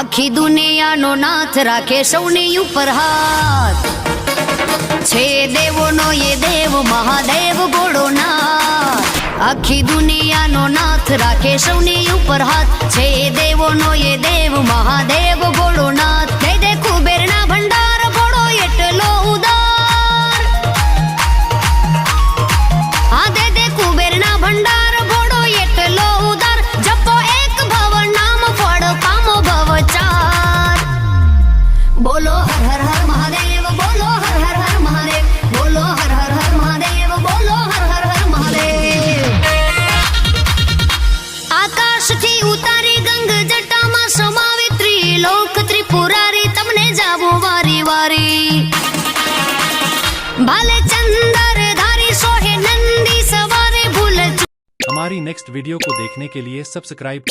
આખી દુનિયાનો નાથ રાખે સૌની ઉપર હાથ છે દેવોનો એ દેવ મહાદેવ ભોળોનાથ આખી દુનિયાનો નાથ રાખે સૌની ઉપર હાથ છે દેવોનો એ દેવ મહાદેવ ભોળોનાથ દે દે કુબેરના ભંડાર ભોળો એટલો ઉદાર હા દે દે કુબેરના ભંડાર ભોળો એટલો ઉદાર જપો એક ભવ નામ ફળ પામો ભવચાર બોલો હર હર હર મહાદેવ બોલો હર હર હર મહાદેવ બોલો હર હર હર મહાદેવ બોલો હર હર હર મહાદેવ આકાશથી ઉતારી ગંગ જટામાં સમાવી ત્રિલોક ત્રિપુરારી તમને જાવો વારી વારી ભાલે ચંદર धारी सोहे नंदी सवारे भूल। हमारी नेक्स्ट वीडियो को देखने के लिए सब्सक्राइब